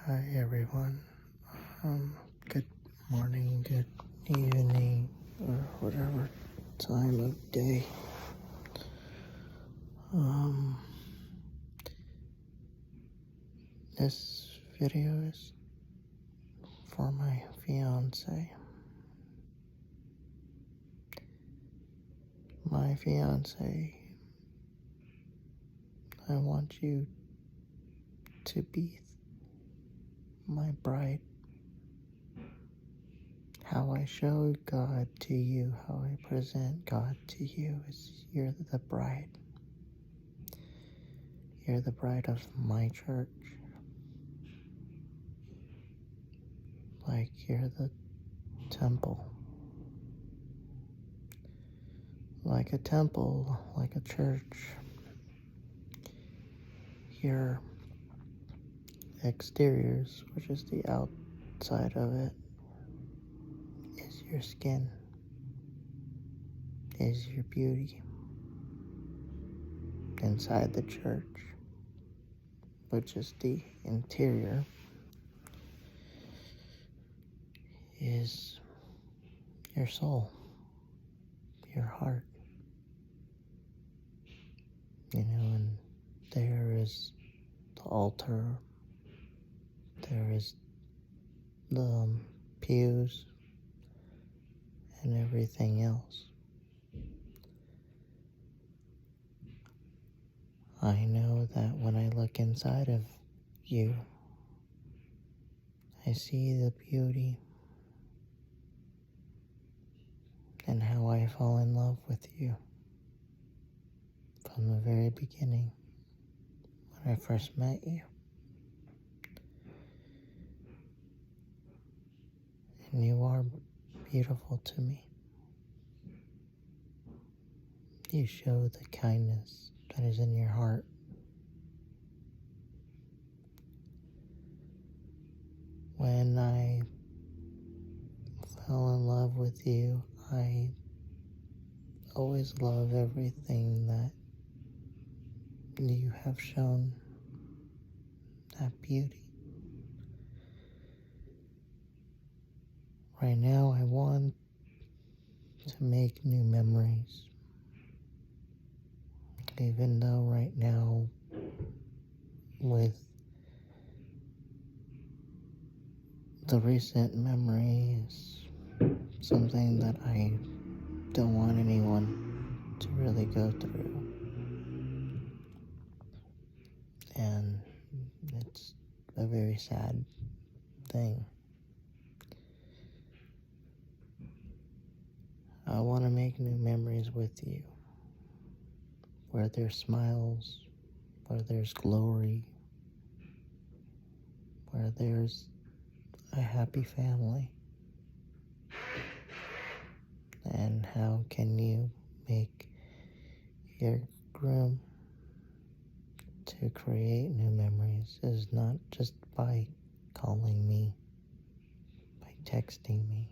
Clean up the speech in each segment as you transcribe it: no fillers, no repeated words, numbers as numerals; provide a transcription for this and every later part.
Hi everyone. Good morning, good evening, or whatever time of day. Um, this video is for my fiance. My fiance, I want you to be my bride. How I show God to you, how I present God to you is you're the bride. You're the bride of my church. Like you're the temple. Like a temple, like a church. Your exteriors, which is the outside of it, is your skin, is your beauty. Inside the church, which is the interior, is your soul, your heart. And there is the altar, there is the pews, and everything else. I know that when I look inside of you, I see the beauty and how I fall in love with you from the very beginning when I first met you. And you are beautiful to me. You show the kindness that is in your heart. When I fell in love with you, I always love everything that you have shown, that beauty. Right now, I want to make new memories. Even though right now, with the recent memory is something that I don't want anyone to really go through. And it's a very sad thing. I want to make new memories with you, where there's smiles, where there's glory, where there's a happy family. And how can you make your groom to create new memories is not just by calling me, by texting me.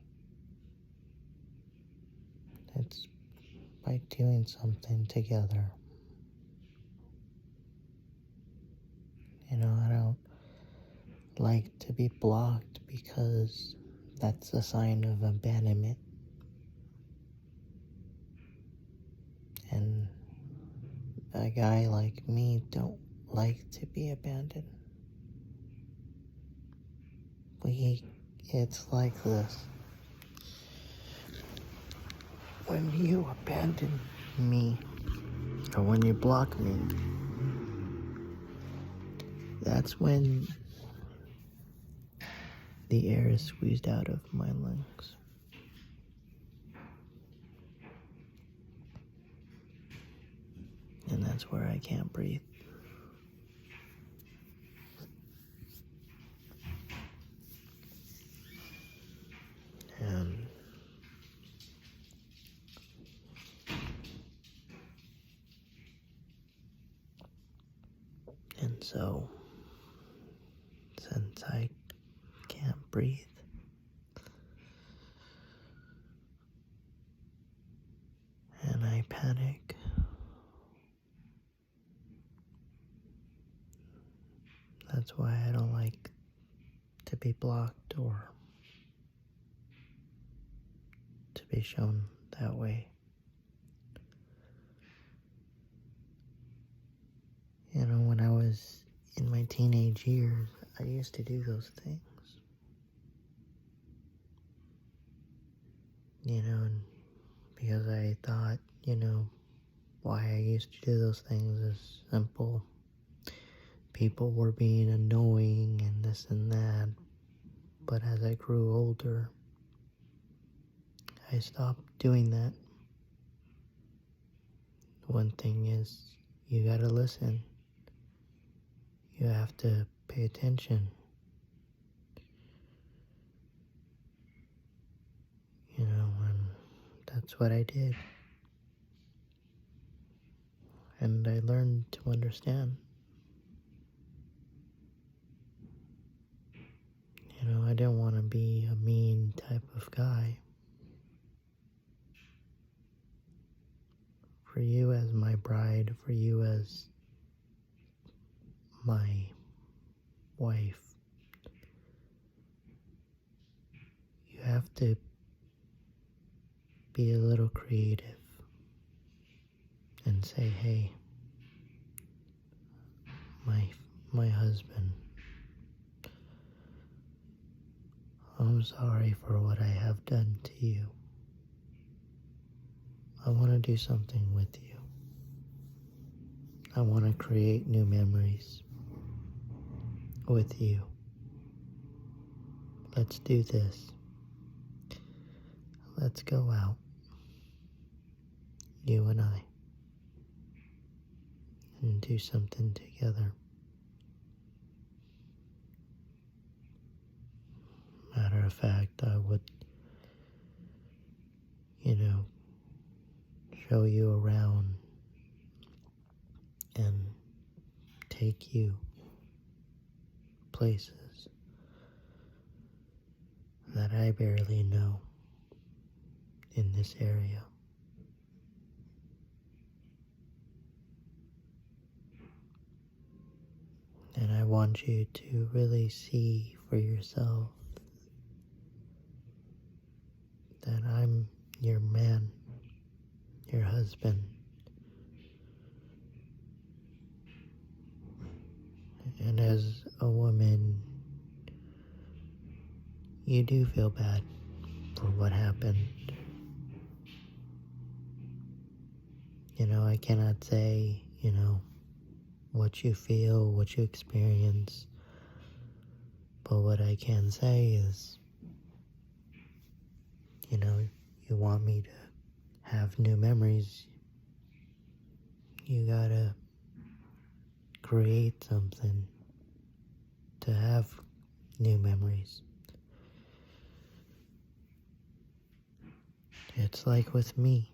It's by doing something together. I don't like to be blocked because that's a sign of abandonment. And a guy like me don't like to be abandoned. It's like this. When you abandon me, or when you block me, that's when the air is squeezed out of my lungs. And that's where I can't breathe. And so, since I can't breathe, and I panic, that's why I don't like to be blocked or to be shown that way. You know, when I was in my teenage years, I used to do those things. You know, and because I thought, why I used to do those things is simple. People were being annoying and this and that. But as I grew older, I stopped doing that. One thing is, you gotta listen. You have to pay attention. And that's what I did. And I learned to understand. I didn't want to be a mean type of guy. For you as my bride, for you as my wife, you have to be a little creative and say, hey, my husband, I'm sorry for what I have done to you. I want to do something with you. I want to create new memories with you. Let's do this. Let's go out, you and I, and do something together. Matter of fact, I would, show you around and take you places that I barely know in this area. And I want you to really see for yourself that I'm your man, your husband. And as a woman, you do feel bad for what happened. I cannot say, what you feel, what you experience. But what I can say is, you want me to have new memories. You gotta create something to have new memories. It's like with me.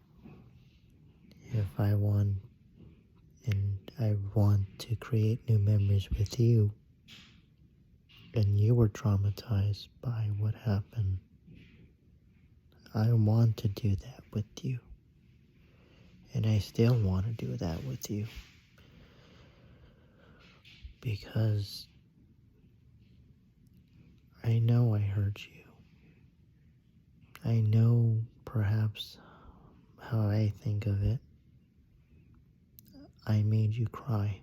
If I want to create new memories with you, and you were traumatized by what happened, I want to do that with you. And I still want to do that with you. Because I know I hurt you. I know perhaps how I think of it. I made you cry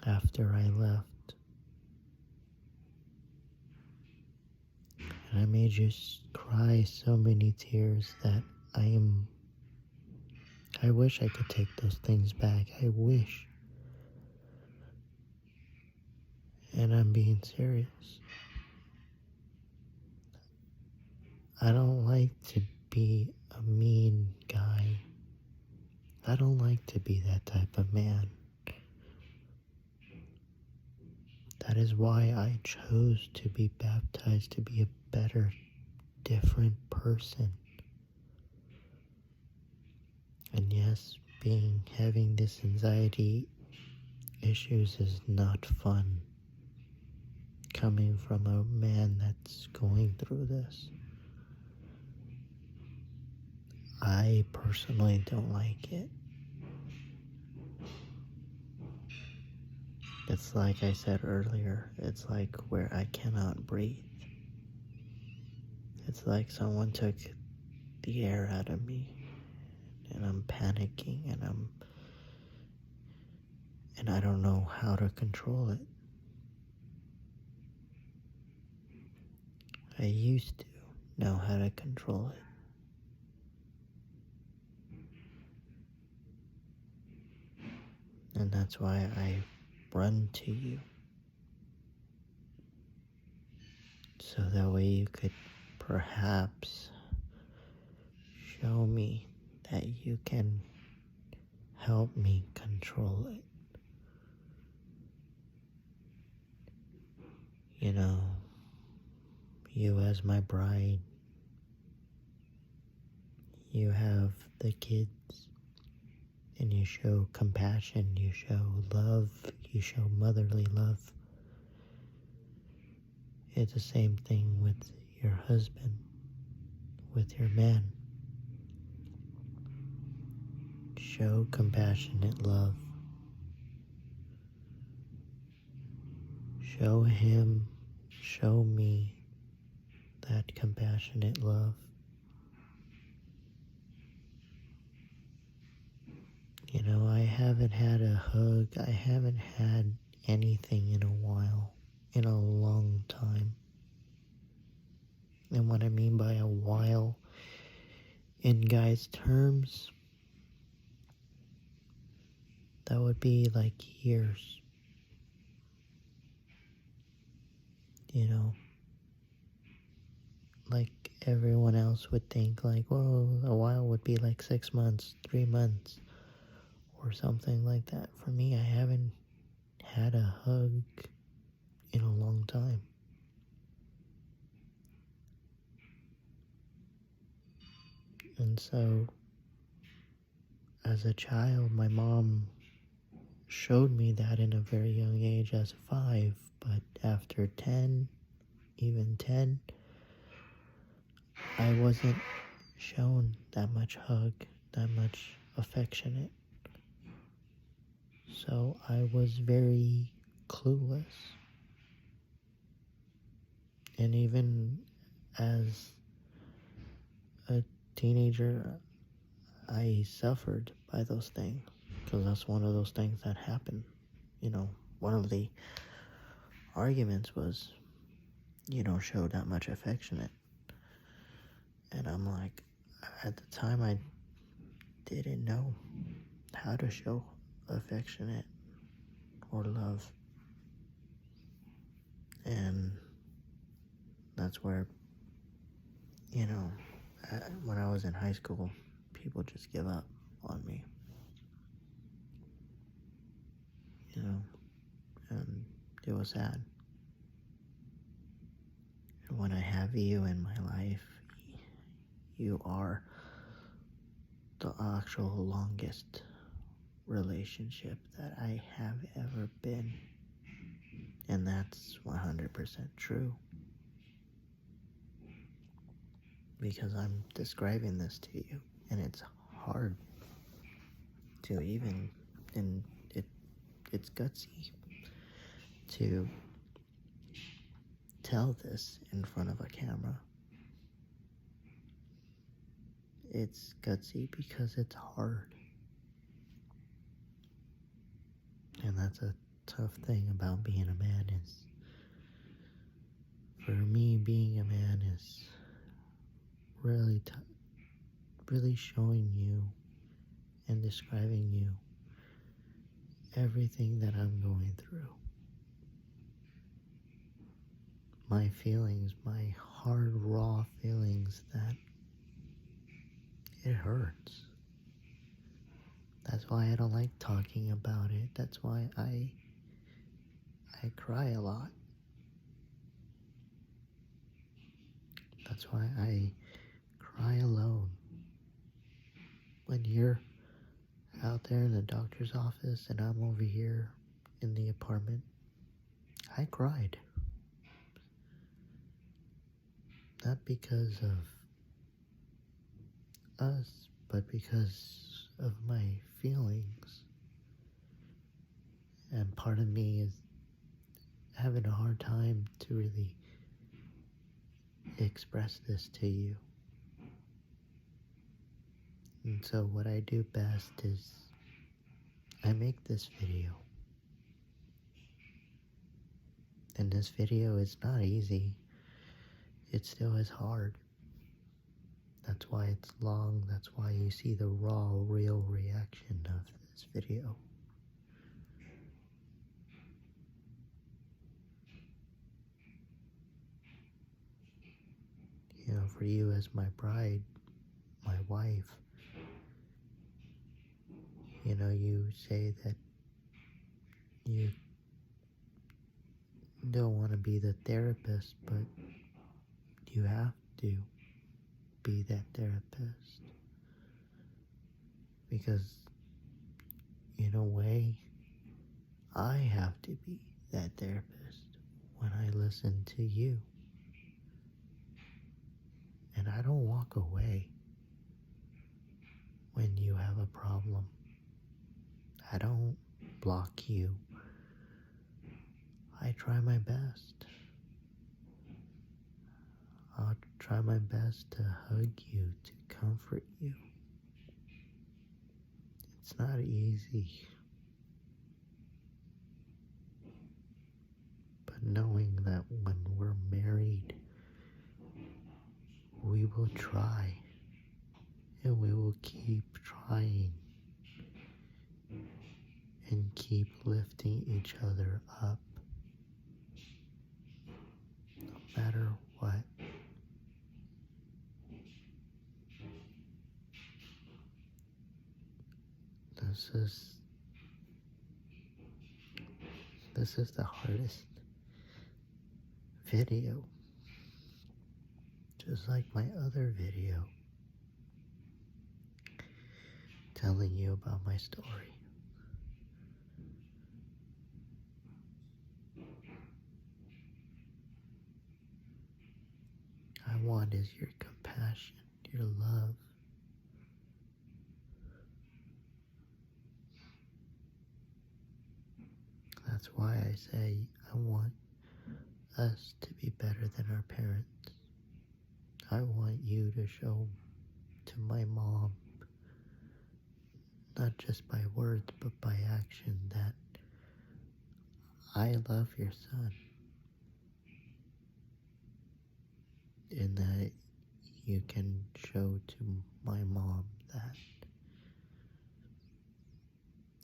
after I left. And I made you cry so many tears that I wish I could take those things back. I wish. And I'm being serious. I don't like to be a mean guy. I don't like to be that type of man. That is why I chose to be baptized, to be a better, different person. And yes, having this anxiety issues is not fun. Coming from a man that's going through this. I personally don't like it. It's like I said earlier, it's like where I cannot breathe. It's like someone took the air out of me, and I'm panicking, and I don't know how to control it. I used to know how to control it. And that's why I run to you. So that way you could perhaps show me that you can help me control it. You know, you as my bride, you have the kids, and you show compassion, you show love, you show motherly love. It's the same thing with your husband, with your man. Show compassionate love. Show him, show me that compassionate love. You know, I haven't had a hug, I haven't had anything in a while, in a long time. And what I mean by a while, in guys' terms, that would be like years. You know, like everyone else would think like, whoa, a while would be like 6 months, 3 months, or something like that. For me, I haven't had a hug in a long time. And so, as a child, my mom showed me that in a very young age as 5, but after 10, even 10, I wasn't shown that much hug, that much affectionate. So I was very clueless. And even as a teenager, I suffered by those things, because that's one of those things that happen. You know, one of the arguments was, you don't show that much affectionate. And I'm like, at the time I didn't know how to show affectionate or love. And that's where, you know, when I was in high school, people just give up on me. You know, and it was sad. And when I have you in my life, you are the actual longest relationship that I have ever been. And that's 100% true. Because I'm describing this to you, and it's hard to even, and it's gutsy to tell this in front of a camera. It's gutsy because it's hard. And that's a tough thing about being a man is, for me, being a man is really really showing you and describing you everything that I'm going through. My feelings, my hard, raw feelings that it hurts. That's why I don't like talking about it. That's why I cry a lot. That's why I cry alone. When you're out there in the doctor's office and I'm over here in the apartment, I cried. Not because of us, but because of my feelings. And part of me is time to really express this to you. And so what I do best is I make this video. And this video is not easy. It still is hard. That's why it's long. That's why you see the raw, real reaction of this video. You know, for you as my bride, my wife, you know, you say that you don't want to be the therapist, but you have to be that therapist. Because, in a way, I have to be that therapist when I listen to you. And I don't walk away when you have a problem. I don't block you. I try my best. I'll try my best to hug you, to comfort you. It's not easy. But knowing that when we're married, we will try, and we will keep trying, and keep lifting each other up, no matter what. This is the hardest video, just like my other video telling you about my story. I want is your compassion, your love. That's why I say I want us to be better than our parents. I want you to show to my mom, not just by words, but by action, that I love your son. And that you can show to my mom that,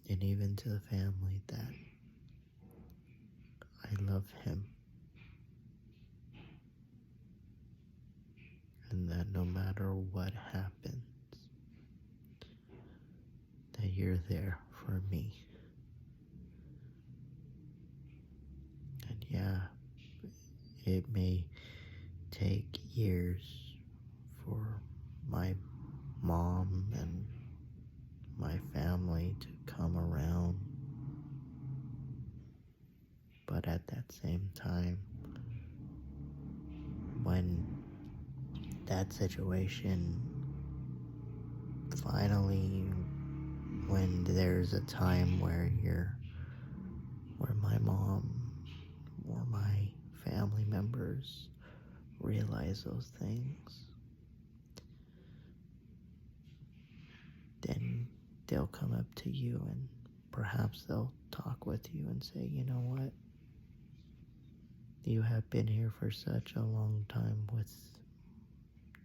and even to the family, that I love him. And that no matter what happens, that you're there for me. And yeah, it may take years for my mom and my family to come around, but at that same time, when that situation finally, when there's a time where my mom or my family members realize those things, then they'll come up to you and perhaps they'll talk with you and say, you know what? You have been here for such a long time with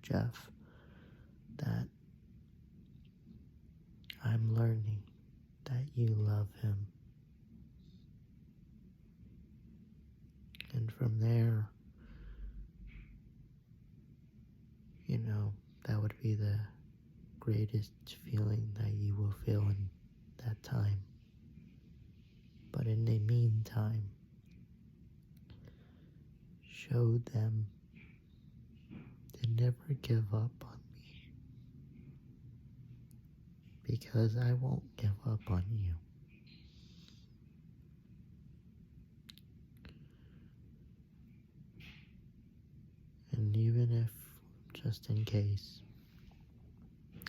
Jeff that I'm learning that you love him. And from there, you know, that would be the greatest feeling that you will feel in that time. But in the meantime, show them to never give up on me, because I won't give up on you. And even if, just in case,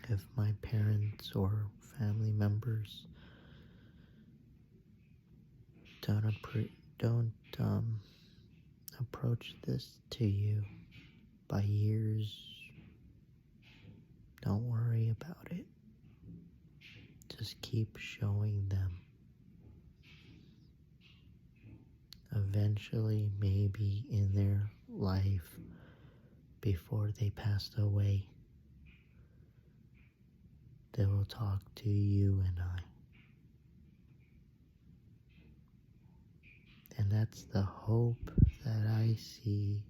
if my parents or family members don't approach this to you by years, don't worry about it. Just keep showing them. Eventually, maybe in their life, before they passed away, they will talk to you and I. And that's the hope that I see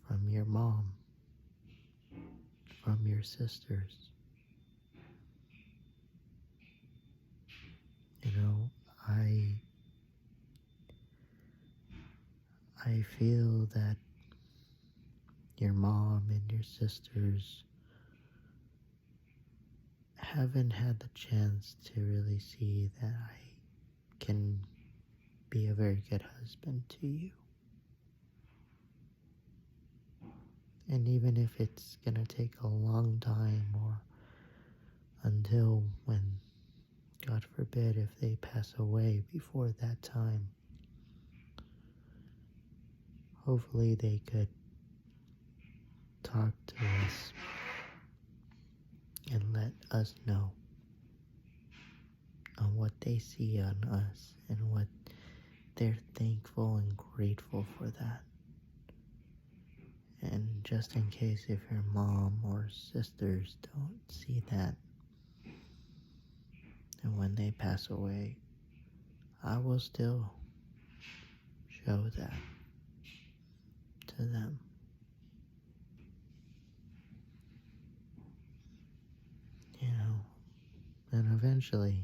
from your mom, from your sisters. You know, I feel that your mom and your sisters haven't had the chance to really see that I can be a very good husband to you. And even if it's gonna take a long time, or until when, God forbid, if they pass away before that time, hopefully they could talk to us and let us know on what they see on us and what they're thankful and grateful for that. And just in case if your mom or sisters don't see that, and when they pass away, I will still show that to them. You know, and eventually,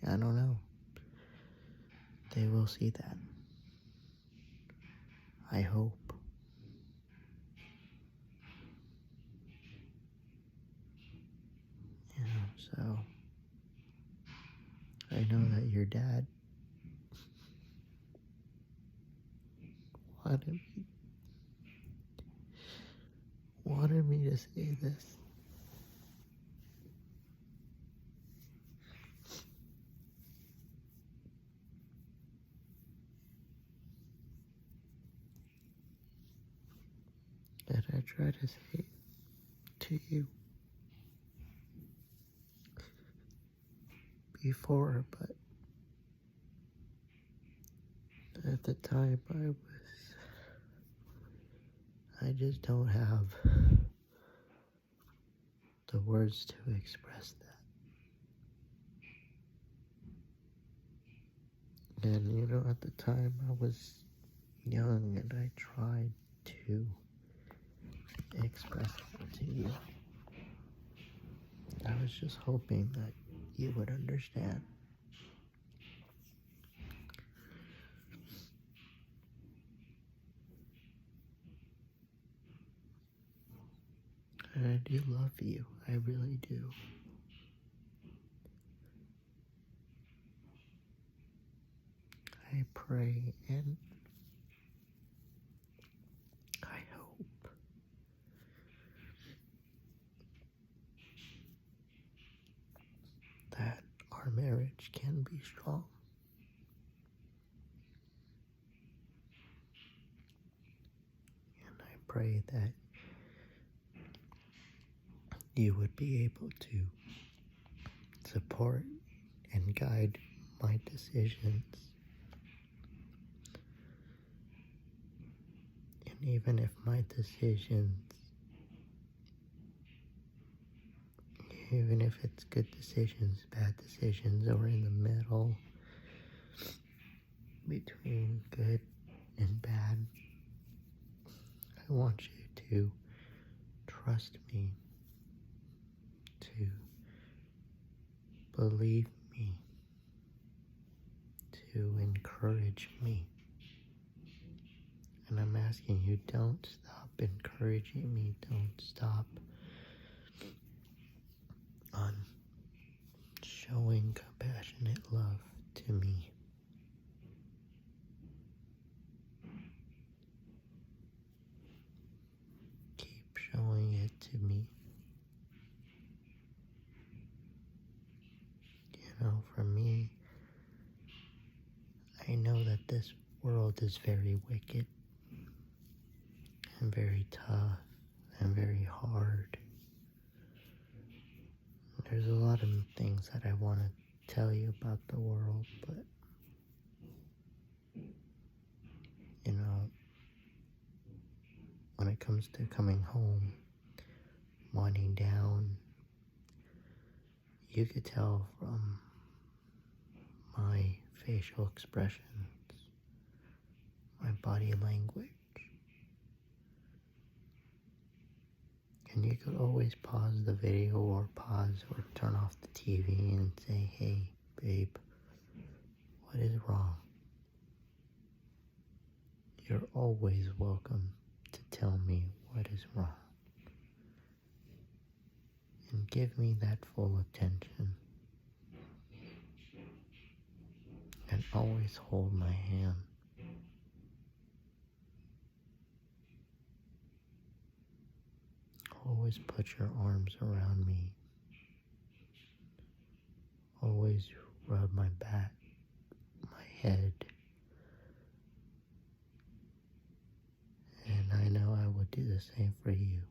I don't know, they will see that. I hope. You know, so I know that your dad wanted me to say this. That I try to say to you before, but at the time I just don't have the words to express that. And you know, at the time I was young and I tried to express that to you. I was just hoping that you would understand. And I do love you, I really do. I pray and I hope that our marriage can be strong. And I pray that you would be able to support and guide my decisions. And even if my decisions, even if it's good decisions, bad decisions, or in the middle, between good and bad, I want you to trust me, to believe me, to encourage me. And I'm asking you, don't stop encouraging me. Don't stop on showing compassionate love to me. Keep showing it to me. You know, for me, I know that this world is very wicked and very tough and very hard. There's a lot of things that I want to tell you about the world, but when it comes to coming home, winding down, you could tell from my facial expressions, my body language. And you could always pause the video or pause or turn off the TV and say, "Hey, babe, what is wrong?" You're always welcome to tell me what is wrong. And give me that full attention. And always hold my hand. Always put your arms around me. Always rub my back, my head. And I know I would do the same for you.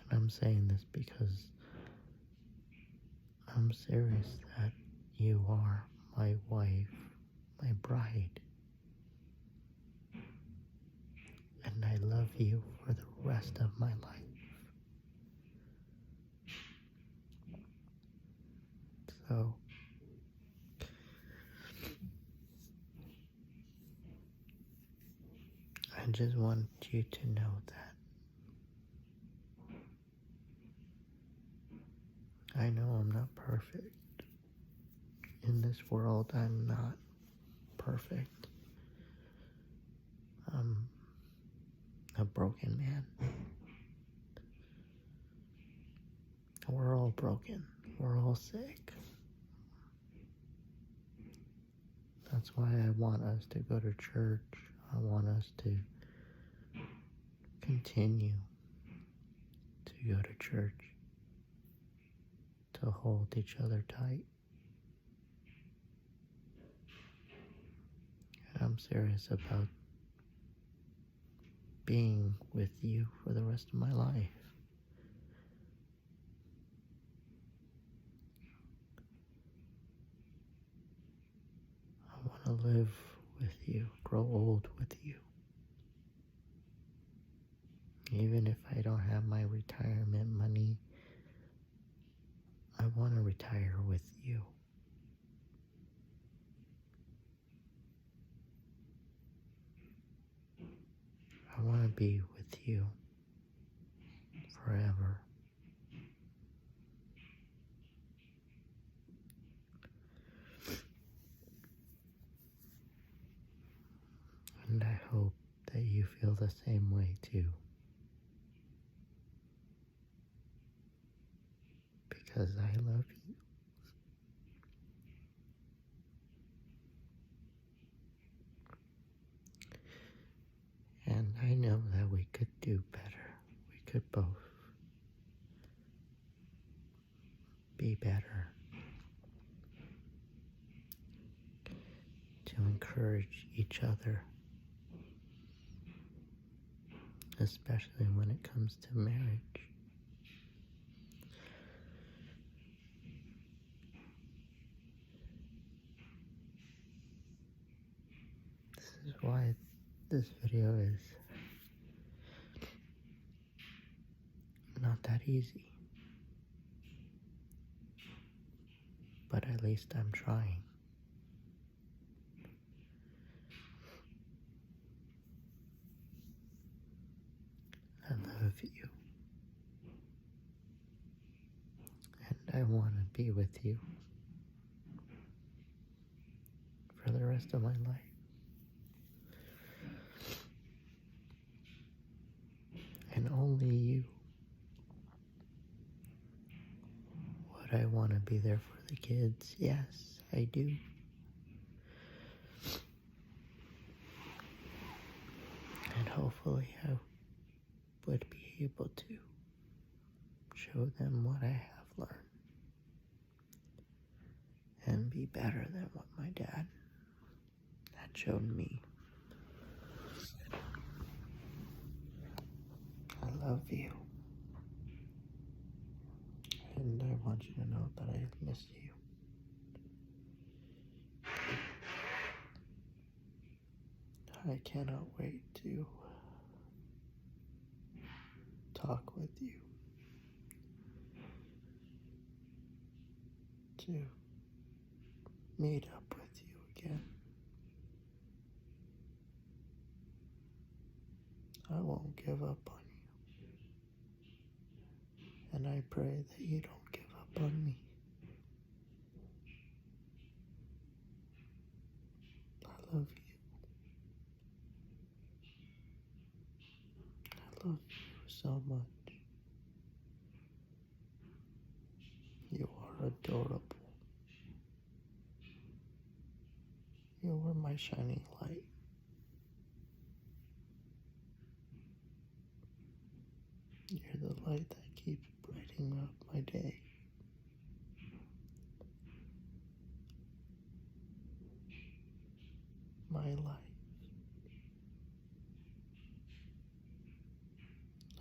And I'm saying this because I'm serious that you are my wife, my bride. And I love you for the rest of my life. So, I just want you to know that. I know I'm not perfect. In this world, I'm not perfect. I'm a broken man. We're all broken. We're all sick. That's why I want us to go to church. I want us to continue to go to church, to hold each other tight. And I'm serious about being with you for the rest of my life. I want to live with you, grow old with you. Even if I don't have my retirement money, I want to retire with you. I want to be with you forever. And I hope that you feel the same way too. Because I love you. And I know that we could do better. We could both be better. To encourage each other. Especially when it comes to marriage. This is why this video is not that easy. But at least I'm trying. I love you. And I want to be with you for the rest of my life. And only you. Would I want to be there for the kids? Yes, I do. And hopefully I would be able to show show them what I have learned and be better than what my dad had shown me. I love you. And I want you to know that I miss you. I cannot wait to talk with you, to meet up with you again. I won't give up on you, and I pray that you don't give up on me. I love you. I love you so much. You are adorable. You are my shining light. You're the light that keeps brightening up my day. My life.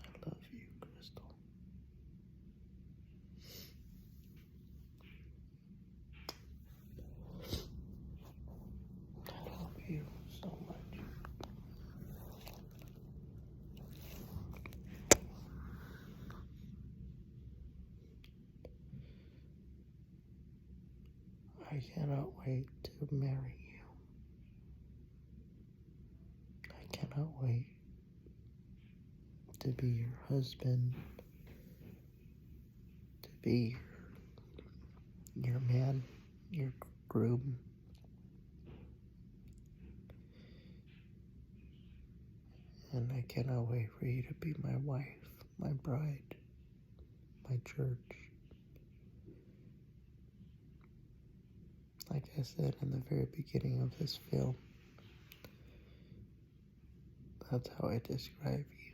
I love you, Crystal. I love you so much. I cannot wait to marry you. I cannot wait to be your husband, to be your man, your groom. And I cannot wait for you to be my wife, my bride, my church. Like I said in the very beginning of this film, that's how I describe you.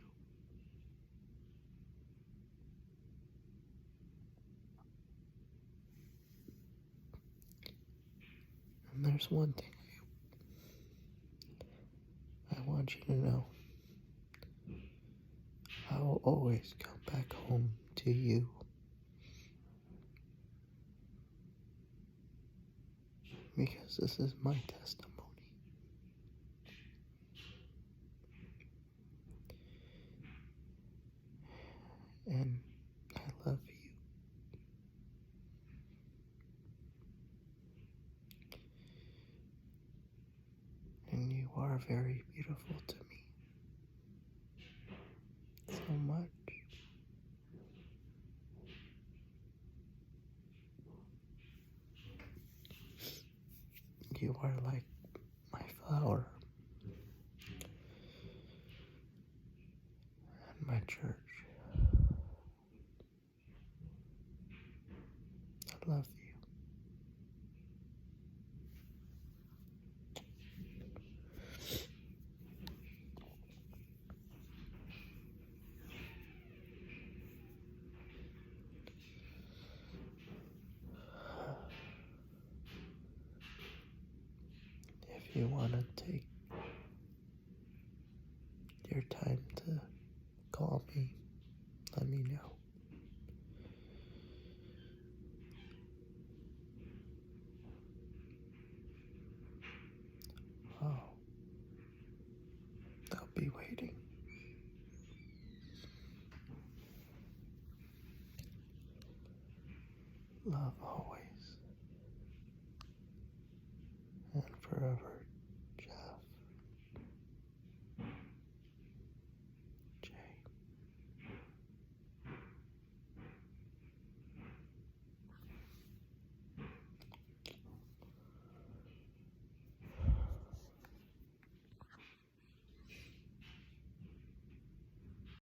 And there's one thing I want you to know. I will always come back home to you. Because this is my testimony. And I love you. And you are very beautiful to me. So much. You are like my flower and my church. I love you. If you want to take your time to call me, let me know. Oh, I'll be waiting. Love always and forever.